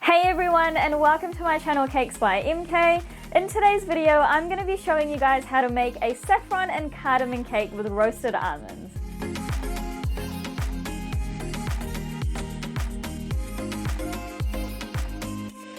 Hey everyone, and welcome to my channel Cakes by MK. In today's video, I'm going to be showing you guys how to make a saffron and cardamom cake with roasted almonds.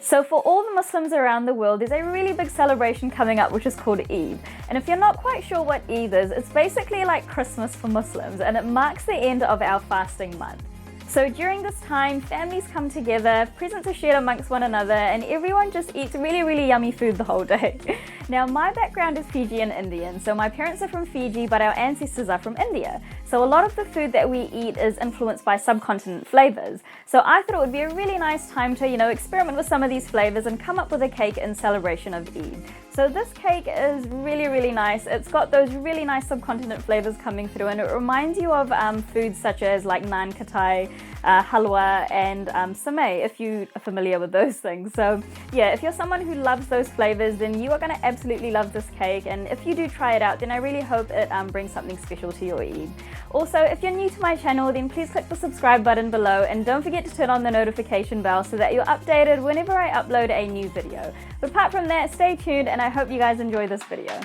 So for all the Muslims around the world, there's a really big celebration coming up which is called Eid. And if you're not quite sure what Eid is, it's basically like Christmas for Muslims, and it marks the end of our fasting month. So during this time, families come together, presents are shared amongst one another, and everyone just eats really yummy food the whole day. Now, my background is Fijian Indian, so my parents are from Fiji, but our ancestors are from India. So a lot of the food that we eat is influenced by subcontinent flavors. So I thought it would be a really nice time to, experiment with some of these flavors and come up with a cake in celebration of Eid. So this cake is really nice. It's got those really nice subcontinent flavors coming through, and it reminds you of foods such as like naan khatai, halwa, and samay, if you are familiar with those things. So yeah, if you're someone who loves those flavors, then you are going to absolutely love this cake. And if you do try it out, then I really hope it brings something special to your Eid. Also, if you're new to my channel, then please click the subscribe button below, and don't forget to turn on the notification bell so that you're updated whenever I upload a new video. But apart from that, stay tuned, and I hope you guys enjoy this video.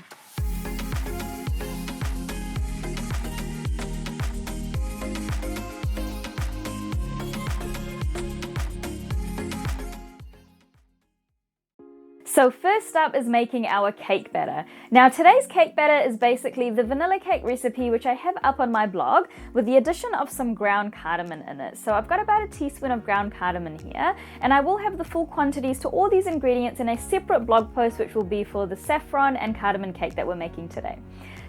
So first up is making our cake batter. Now today's cake batter is basically the vanilla cake recipe which I have up on my blog with the addition of some ground cardamom in it. So I've got about a teaspoon of ground cardamom here, and I will have the full quantities to all these ingredients in a separate blog post which will be for the saffron and cardamom cake that we're making today.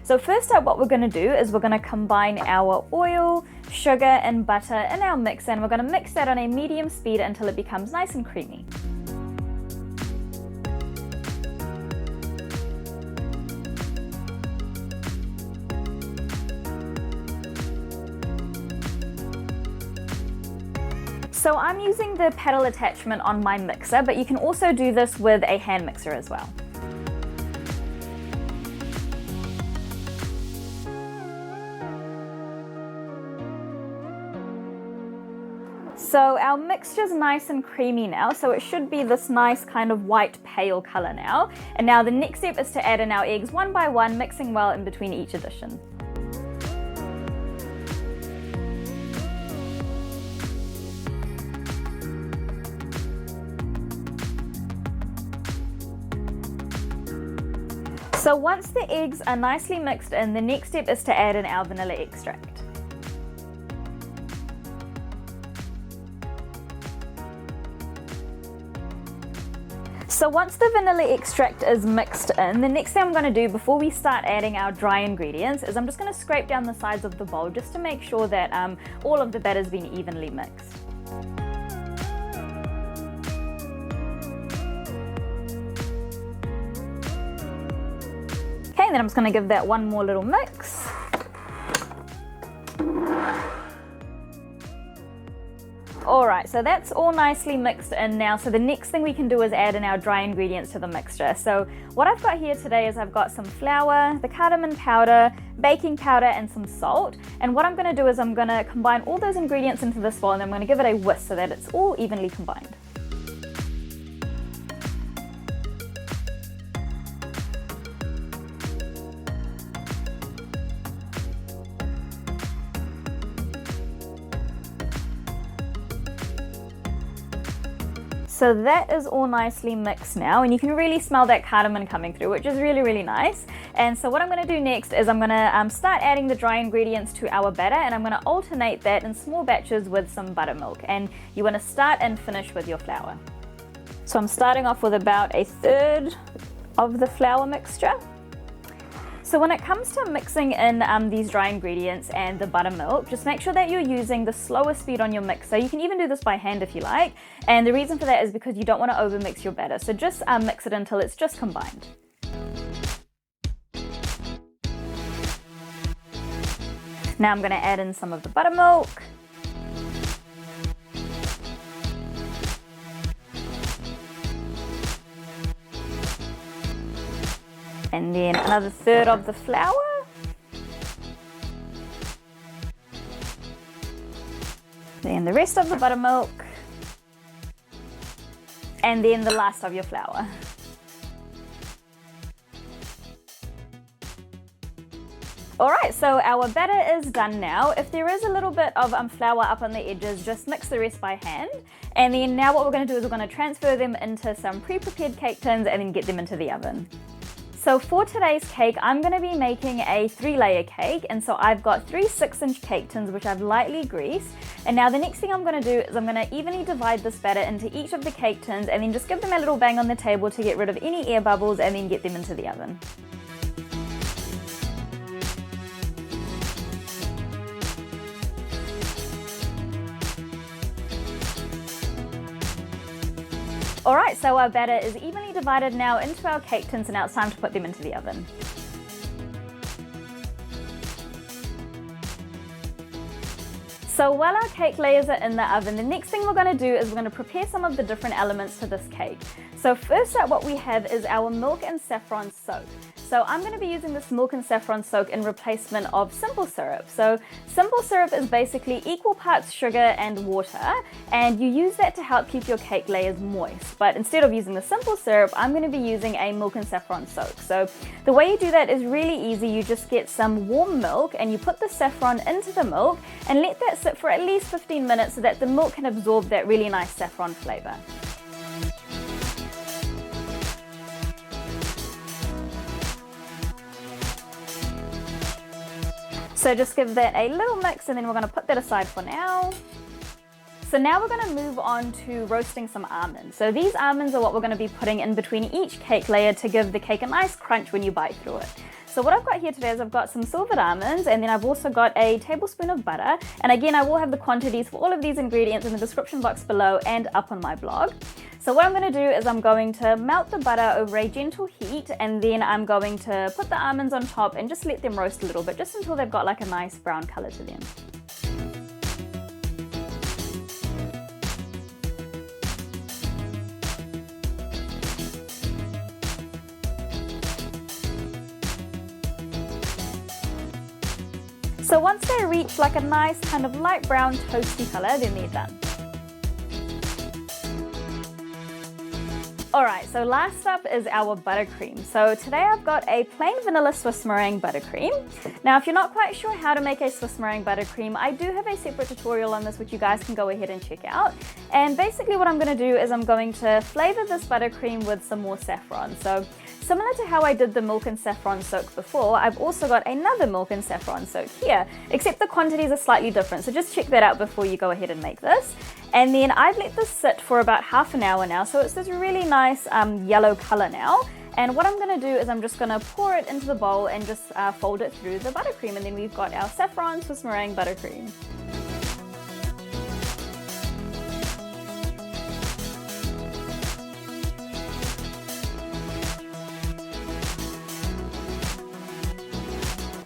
So first up, what we're going to do is we're going to combine our oil, sugar and butter in our mixer, and we're going to mix that on a medium speed until it becomes nice and creamy. So I'm using the paddle attachment on my mixer, but you can also do this with a hand mixer as well. So our mixture's nice and creamy now, so it should be this nice kind of white pale color now. And now the next step is to add in our eggs one by one, mixing well in between each addition. So once the eggs are nicely mixed in, the next step is to add in our vanilla extract. So once the vanilla extract is mixed in, the next thing I'm going to do before we start adding our dry ingredients is I'm just going to scrape down the sides of the bowl just to make sure that all of the batter's been evenly mixed. And then I'm just going to give that one more little mix. Alright, so that's all nicely mixed in now. So the next thing we can do is add in our dry ingredients to the mixture. So what I've got here today is I've got some flour, the cardamom powder, baking powder, and some salt. And what I'm going to do is I'm going to combine all those ingredients into this bowl, and I'm going to give it a whisk so that it's all evenly combined. So that is all nicely mixed now, and you can really smell that cardamom coming through, which is really nice. And so what I'm going to do next is I'm going to start adding the dry ingredients to our batter, and I'm going to alternate that in small batches with some buttermilk. And you want to start and finish with your flour. So I'm starting off with about a third of the flour mixture. So when it comes to mixing in these dry ingredients and the buttermilk, just make sure that you're using the slower speed on your mixer. You can even do this by hand if you like. And the reason for that is because you don't want to overmix your batter. So just mix it until it's just combined. Now I'm going to add in some of the buttermilk. And then another third of the flour. Then the rest of the buttermilk. and then the last of your flour. Alright, so our batter is done now. If there is a little bit of flour up on the edges, just mix the rest by hand. And then now what we're going to do is we're going to transfer them into some pre-prepared cake tins and then get them into the oven. So for today's cake, I'm going to be making a 3-layer cake, and so I've got 3 6-inch cake tins which I've lightly greased. And now the next thing I'm going to do is I'm going to evenly divide this batter into each of the cake tins and then just give them a little bang on the table to get rid of any air bubbles and then get them into the oven. Alright, so our batter is evenly divided now into our cake tins, and now it's time to put them into the oven. So while our cake layers are in the oven, the next thing we're going to do is we're going to prepare some of the different elements to this cake. So first up, what we have is our milk and saffron soak. So I'm going to be using this milk and saffron soak in replacement of simple syrup. So simple syrup is basically equal parts sugar and water, and you use that to help keep your cake layers moist. But instead of using the simple syrup, I'm going to be using a milk and saffron soak. So the way you do that is really easy. You just get some warm milk and you put the saffron into the milk and let that sit for at least 15 minutes so that the milk can absorb that really nice saffron flavor. So just give that a little mix and then we're going to put that aside for now. So now we're going to move on to roasting some almonds. So these almonds are what we're going to be putting in between each cake layer to give the cake a nice crunch when you bite through it. So what I've got here today is I've got some silvered almonds, and then I've also got a tablespoon of butter. And again, I will have the quantities for all of these ingredients in the description box below and up on my blog. So what I'm going to do is I'm going to melt the butter over a gentle heat, and then I'm going to put the almonds on top and just let them roast a little bit, just until they've got like a nice brown color to them. So once they reach like a nice kind of light brown toasty color, then they're done. Alright, so last up is our buttercream. So today I've got a plain vanilla Swiss meringue buttercream. Now if you're not quite sure how to make a Swiss meringue buttercream, I do have a separate tutorial on this which you guys can go ahead and check out. And basically what I'm going to do is I'm going to flavor this buttercream with some more saffron. So similar to how I did the milk and saffron soak before, I've also got another milk and saffron soak here, except the quantities are slightly different, so just check that out before you go ahead and make this. And then I've let this sit for about half an hour now, so it's this really nice yellow color now. And what I'm going to do is I'm just going to pour it into the bowl and just fold it through the buttercream, and then we've got our saffron Swiss meringue buttercream.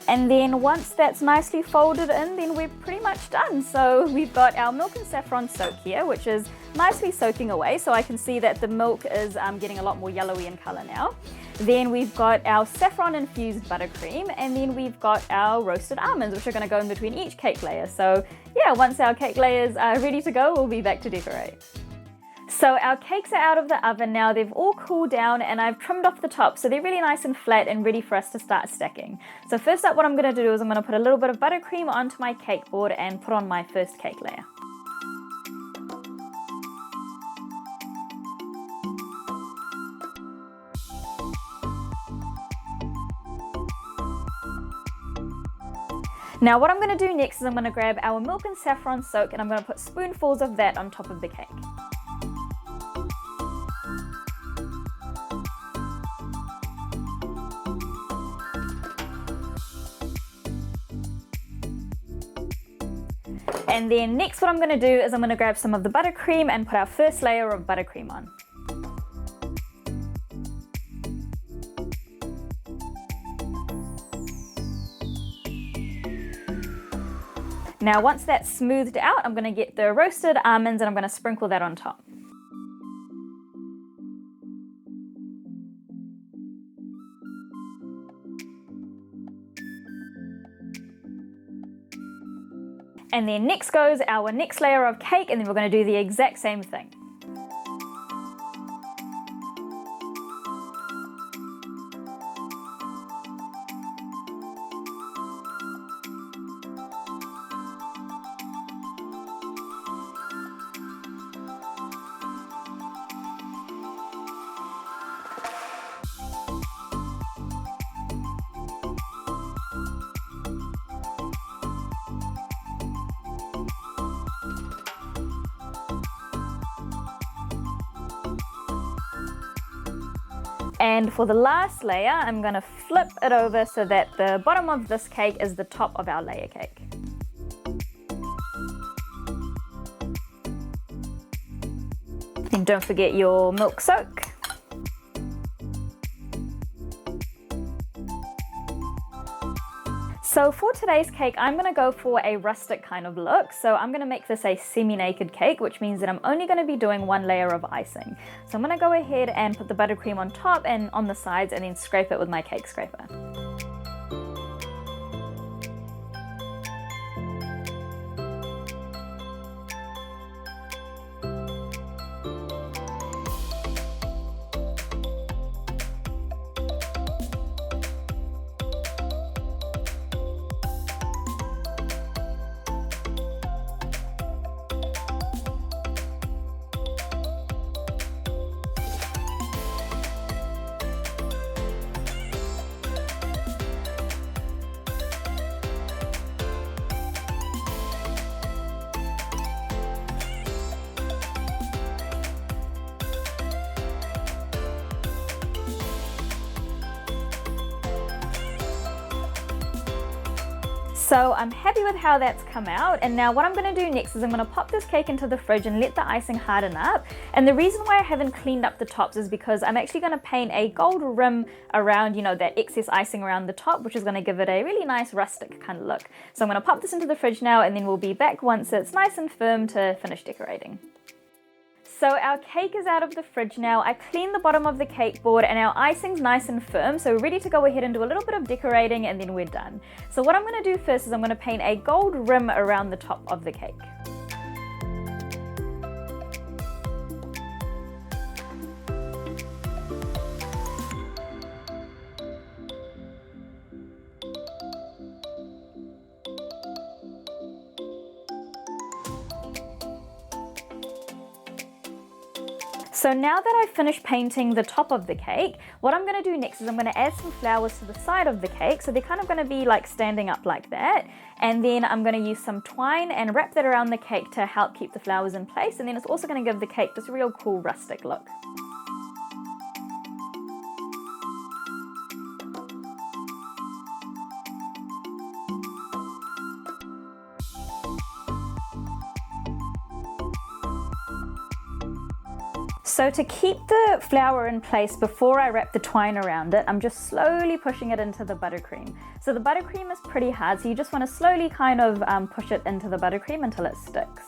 And then once that's nicely folded in, then we're pretty much done. So we've got our milk and saffron soak here, which is nicely soaking away. So I can see that the milk is getting a lot more yellowy in color now. Then we've got our saffron infused buttercream, and then we've got our roasted almonds, which are going to go in between each cake layer. So yeah, once our cake layers are ready to go, we'll be back to decorate. So our cakes are out of the oven now, they've all cooled down, and I've trimmed off the top so they're really nice and flat and ready for us to start stacking. So first up what I'm going to do is I'm going to put a little bit of buttercream onto my cake board and put on my first cake layer. Now what I'm going to do next is I'm going to grab our milk and saffron soak, and I'm going to put spoonfuls of that on top of the cake. And then next what I'm going to do is I'm going to grab some of the buttercream and put our first layer of buttercream on. Now once that's smoothed out, I'm going to get the roasted almonds and I'm going to sprinkle that on top. And then next goes our next layer of cake, and then we're going to do the exact same thing. And for the last layer, I'm gonna flip it over so that the bottom of this cake is the top of our layer cake. And don't forget your milk soak. So for today's cake, I'm gonna go for a rustic kind of look. So I'm gonna make this a semi-naked cake, which means that I'm only gonna be doing one layer of icing. So I'm gonna go ahead and put the buttercream on top and on the sides and then scrape it with my cake scraper. So I'm happy with how that's come out, and now what I'm going to do next is I'm going to pop this cake into the fridge and let the icing harden up. And the reason why I haven't cleaned up the tops is because I'm actually going to paint a gold rim around, you know, that excess icing around the top, which is going to give it a really nice rustic kind of look. So I'm going to pop this into the fridge now, and then we'll be back once it's nice and firm to finish decorating. So our cake is out of the fridge now. I cleaned the bottom of the cake board and our icing's nice and firm, so we're ready to go ahead and do a little bit of decorating and then we're done. So what I'm going to do first is I'm going to paint a gold rim around the top of the cake. So now that I've finished painting the top of the cake, what I'm going to do next is I'm going to add some flowers to the side of the cake. So they're kind of going to be like standing up like that. And then I'm going to use some twine and wrap that around the cake to help keep the flowers in place. And then it's also going to give the cake this real cool rustic look. So to keep the flower in place before I wrap the twine around it, I'm just slowly pushing it into the buttercream. So the buttercream is pretty hard, so you just want to slowly kind of push it into the buttercream until it sticks.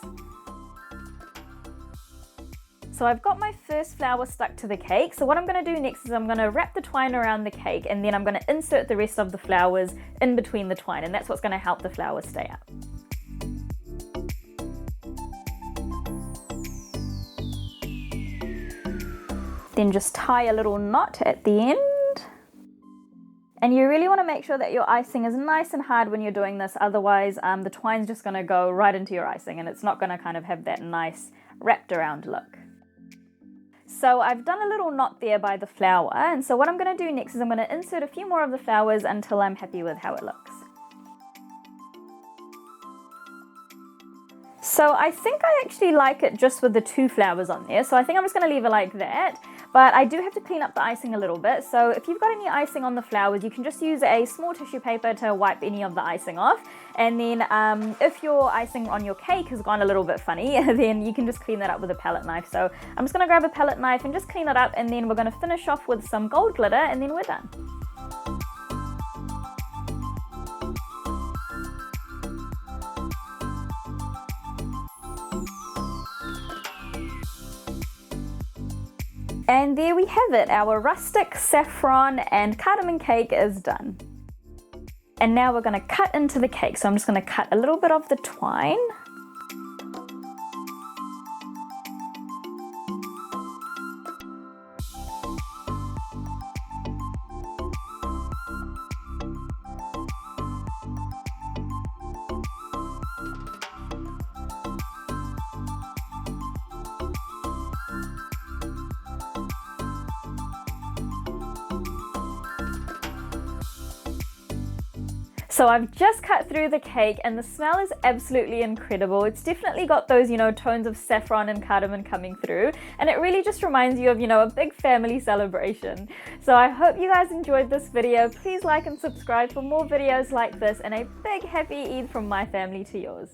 So I've got my first flower stuck to the cake. So what I'm going to do next is I'm going to wrap the twine around the cake and then I'm going to insert the rest of the flowers in between the twine, and that's what's going to help the flowers stay up. Then just tie a little knot at the end. And you really want to make sure that your icing is nice and hard when you're doing this, otherwise the twine's just going to go right into your icing and it's not going to kind of have that nice wrapped around look. So I've done a little knot there by the flower, and so what I'm going to do next is I'm going to insert a few more of the flowers until I'm happy with how it looks. So I think I actually like it just with the 2 flowers on there, so I think I'm just going to leave it like that. But I do have to clean up the icing a little bit, so if you've got any icing on the flowers, you can just use a small tissue paper to wipe any of the icing off. And then if your icing on your cake has gone a little bit funny, then you can just clean that up with a palette knife. So I'm just going to grab a palette knife and just clean it up, and then we're going to finish off with some gold glitter, and then we're done. And there we have it, our rustic saffron and cardamom cake is done. And now we're going to cut into the cake. So I'm just going to cut a little bit of the twine. So I've just cut through the cake and the smell is absolutely incredible. It's definitely got those, tones of saffron and cardamom coming through, and it really just reminds you of, a big family celebration. So I hope you guys enjoyed this video. Please like and subscribe for more videos like this, and a big happy Eid from my family to yours.